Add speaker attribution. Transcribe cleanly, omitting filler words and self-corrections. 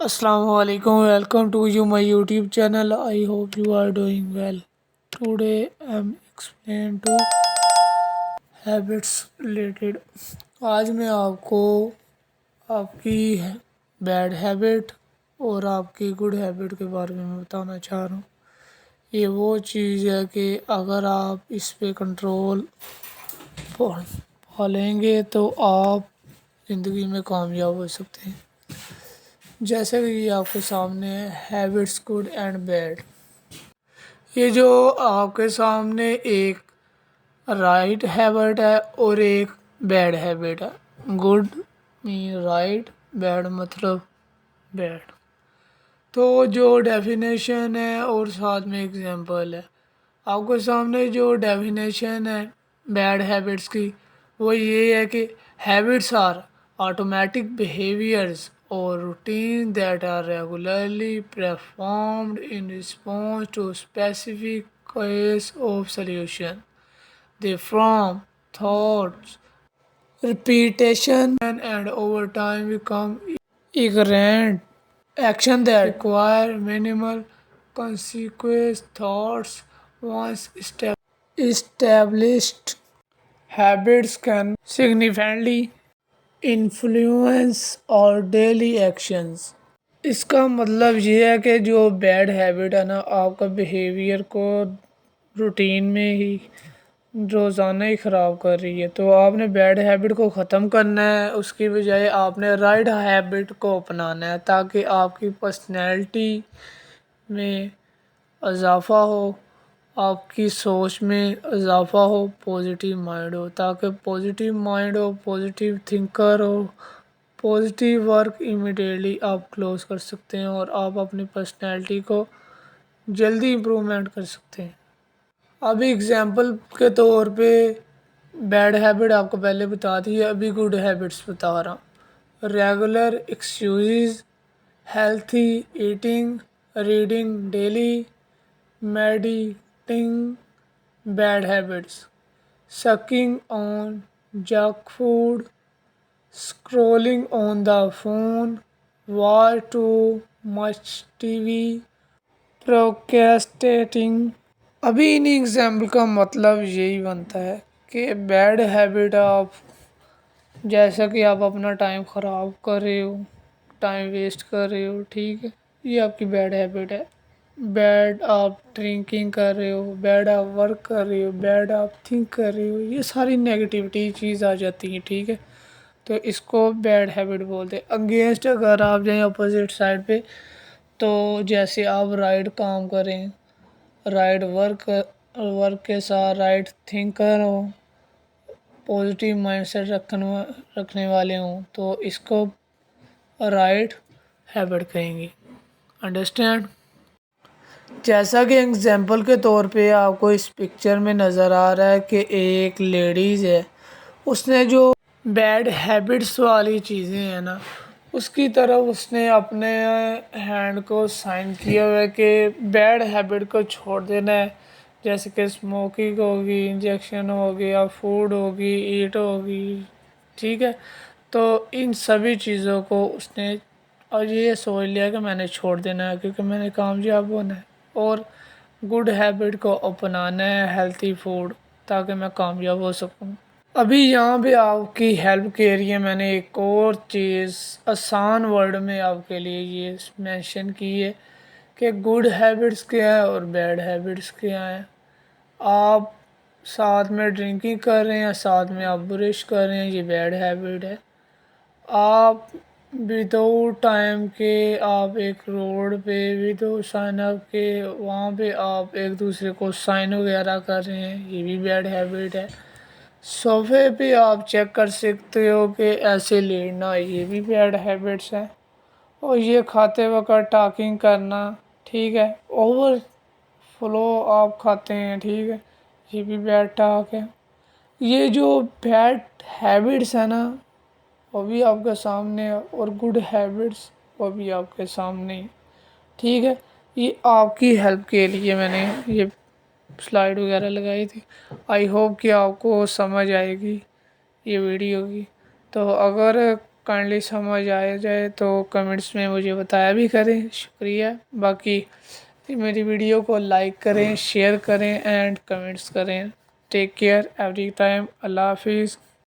Speaker 1: Assalamu alaikum. Welcome to my YouTube channel. I hope you are doing well. Today I'm explain to habits related. आज मैं आपको आपकी bad habit और आपकी good habit के बारे में बताना चाह रहा हूँ। ये वो चीज़ है कि अगर आप इस पे कंट्रोल पालेंगे तो आप ज़िंदगी में कामयाब हो सकते हैं। जैसे कि ये आपके सामने है हैबिट्स गुड एंड बैड। ये जो आपके सामने एक राइट हैबिट है और एक बैड हैबिट है। गुड मीन राइट, बैड मतलब बैड। तो जो डेफिनेशन है और साथ में एग्जांपल है। आपके सामने जो डेफिनेशन है बैड हैबिट्स की वो ये है कि habits are automatic behaviours or routines that are regularly performed in response to specific case of solution. They form thoughts, repetition, and over time become inherent action that require minimal consequence. Thoughts once established habits can significantly influence और daily actions. इसका मतलब ये है कि जो bad habit है ना आपका बिहेवियर को रूटीन में ही रोज़ाना ही ख़राब कर रही है। तो आपने बैड हैबिट को ख़त्म करना है, उसकी बजाय आपने राइट हैबिट को अपनाना है ताकि आपकी पर्सनैलिटी में इजाफ़ा हो, आपकी सोच में इजाफ़ा हो, पॉजिटिव माइंड हो। ताकि पॉजिटिव माइंड हो, पॉजिटिव थिंकर हो, पॉजिटिव वर्क इमीडिएटली आप क्लोज कर सकते हैं और आप अपनी पर्सनैलिटी को जल्दी इम्प्रूवमेंट कर सकते हैं। अभी एग्जांपल के तौर पे बैड हैबिट आपको पहले बता दी है, अभी गुड हैबिट्स बता रहा हूँ। Regular exercise, healthy eating, reading daily, meditating. Bad habits: sucking on junk food, scrolling on the phone, watch too much TV, procrastinating. अभी इन एग्जाम्पल का मतलब यही बनता है कि बैड हैबिट आप जैसा कि आप अपना टाइम ख़राब कर रहे हो, टाइम वेस्ट कर रहे हो, ठीक है, ये आपकी बैड हैबिट है। बैड आप ड्रिंकिंग कर रहे हो, बैड आप वर्क कर रहे हो, बैड आप थिंक कर रहे हो, ये सारी नेगेटिविटी चीज़ आ जाती है, ठीक है। तो इसको बैड हैबिट बोलते हैं। अगेंस्ट अगर आप जाएँ अपोजिट साइड पे, तो जैसे आप राइट काम करें, राइट वर्क के साथ राइट थिंकर हो, पॉजिटिव माइंडसेट रखने वाले हों, तो इसको राइट हैबिट कहेंगे। अंडरस्टैंड? जैसा कि एग्जांपल के तौर पे आपको इस पिक्चर में नज़र आ रहा है कि एक लेडीज़ है, उसने जो बैड हैबिट्स वाली चीज़ें हैं ना उसकी तरफ उसने अपने हैंड को साइन किया हुआ है कि बैड हैबिट को छोड़ देना है। जैसे कि स्मोकिंग होगी, इंजेक्शन हो गया, फूड होगी, ईट होगी, ठीक है। तो इन सभी चीज़ों को उसने और ये सोच लिया कि मैंने छोड़ देना है क्योंकि मैंने कामयाब होना है और गुड हैबिट को अपनाना है, हेल्थी फूड, ताकि मैं कामयाब हो सकूं। अभी यहाँ पे आपकी हेल्प के लिए मैंने एक और चीज़ आसान वर्ड में आपके लिए ये मेंशन की है कि गुड हैबिट्स क्या है और बैड हैबिट्स क्या है। आप साथ में ड्रिंकिंग कर रहे हैं, साथ में आप ब्रश कर रहे हैं, ये बैड हैबिट है। आप विदाउट टाइम के आप एक रोड पे विदाउट साइन अप के वहाँ पे आप एक दूसरे को साइन वगैरह कर रहे हैं, ये भी बैड हैबिट है। सोफे पे आप चेक कर सकते हो कि ऐसे लेटना, ये भी बैड हैबिट्स है। और ये खाते वक्त टॉकिंग करना, ठीक है, ओवर फ्लो आप खाते हैं, ठीक है, ये भी बैड टॉक है। ये जो बैड हैबिट्स है ना वो भी आपके सामने है और गुड हैबिट्स वो भी आपके सामने ही, ठीक है। ये आपकी हेल्प के लिए मैंने ये स्लाइड वगैरह लगाई थी। आई होप कि आपको समझ आएगी ये वीडियो की। तो अगर کائنڈلی سمجھ آیا جائے تو کمنٹس میں مجھے بتایا بھی کریں، شکریہ۔ باقی میری ویڈیو کو لائک کریں، شیئر کریں اینڈ کمنٹس کریں۔ ٹیک کیئر ایوری ٹائم، اللہ حافظ۔